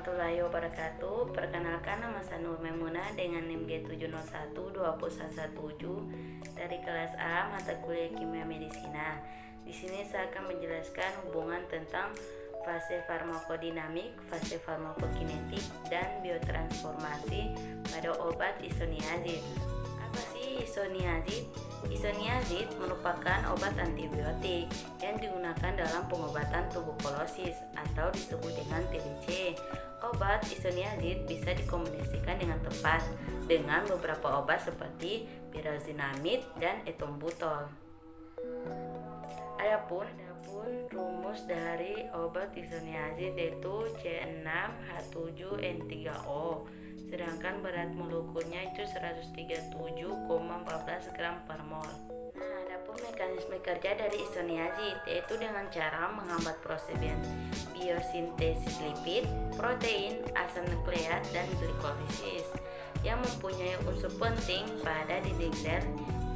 warahmatullahi wabarakatuh. Perkenalkan, nama saya Nur Maimunah dengan NIM G7012017 dari kelas A mata kuliah Kimia Medisina. Di sini saya akan menjelaskan hubungan tentang fase farmakodinamik, fase farmakokinetik, dan biotransformasi pada obat isoniazid. Apa sih isoniazid? Isoniazid merupakan obat antibiotik yang digunakan dalam pengobatan tuberkulosis atau disebut dengan TBC. Obat isoniazid bisa dikombinasikan dengan tepat dengan beberapa obat seperti pyrazinamid dan etombutol. Adapun rumus dari obat isoniazid yaitu C6H7N3O, sedangkan berat molekulnya itu 137,14 gram per mol. Nah, adapun mekanisme kerja dari isoniazid yaitu dengan cara menghambat proses biosintesis lipid, protein, asam nukleat, dan glikolisis yang mempunyai unsur penting pada dinding sel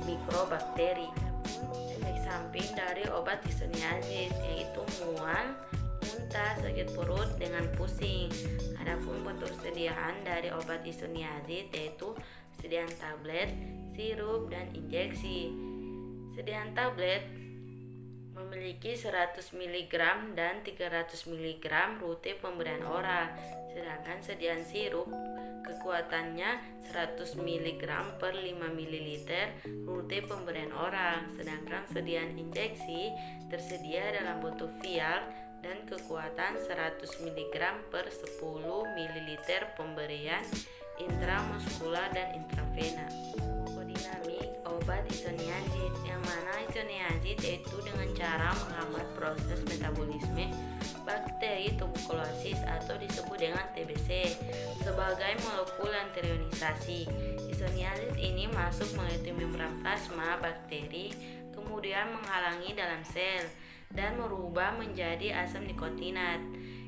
mikrobakteri. Efek samping dari obat isoniazid yaitu mual, muntah, sakit perut dengan pusing. Adapun bentuk sediaan dari obat isoniazid yaitu sediaan tablet, sirup, dan injeksi. Sediaan tablet memiliki 100 mg dan 300 mg rute pemberian oral, sedangkan sediaan sirup kekuatannya 100 mg per 5 ml rute pemberian oral, sedangkan sediaan injeksi tersedia dalam bentuk vial dan kekuatan 100 mg per 10 ml pemberian intramuskular dan intravena. Dinamik obat isoniazid, yang mana isoniazid yaitu dengan cara menghambat proses metabolisme bakteri tuberkulosis atau disebut dengan TBC sebagai molekul antiionisasi. Isoniazid ini masuk melalui membran plasma bakteri, kemudian menghalangi dalam sel dan merubah menjadi asam nikotinat,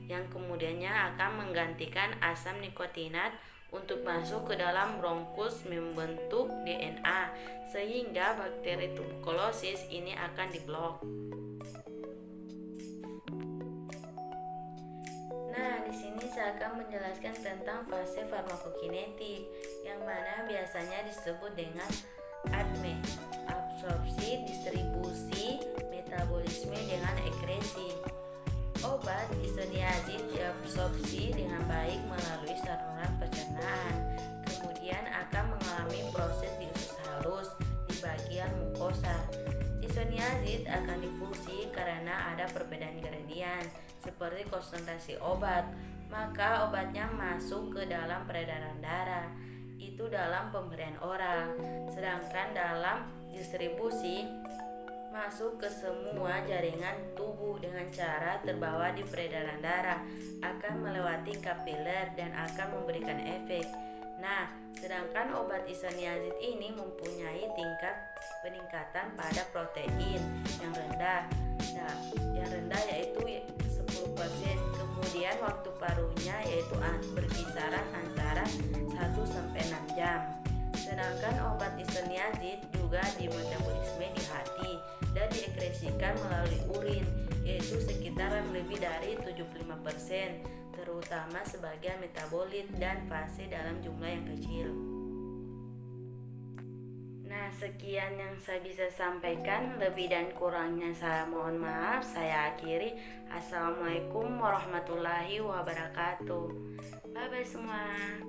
yang kemudiannya akan menggantikan asam nikotinat untuk masuk ke dalam bronkus membentuk DNA, sehingga bakteri tuberkulosis ini akan diblok. Nah, di sini saya akan menjelaskan tentang fase farmakokinetik, yang mana biasanya disebut dengan ADME, absorpsi, distribusi, metabolisme dengan ekresi. Obat isoniazid diabsorpsi dengan baik melalui saluran pencernaan, kemudian akan mengalami proses di usus halus di bagian mukosa. Isoniazid akan difusi karena ada perbedaan gradien seperti konsentrasi obat, maka obatnya masuk ke dalam peredaran darah, itu dalam pemberian oral, sedangkan dalam distribusi masuk ke semua jaringan tubuh dengan cara terbawa di peredaran darah, akan melewati kapiler dan akan memberikan efek. Nah, sedangkan obat isoniazid ini mempunyai tingkat peningkatan pada protein yang rendah. Nah, yang rendah yaitu 10%, kemudian waktu paruhnya yaitu berkisaran antara 1-6 jam. Sedangkan obat isoniazid juga dimetabolisme di hati dan diekresikan melalui urin, yaitu sekitaran lebih dari 75%, terutama sebagai metabolit dan fase dalam jumlah yang kecil. Nah, sekian yang saya bisa sampaikan, lebih dan kurangnya saya mohon maaf. Saya akhiri. Assalamualaikum warahmatullahi wabarakatuh. Bye bye semua.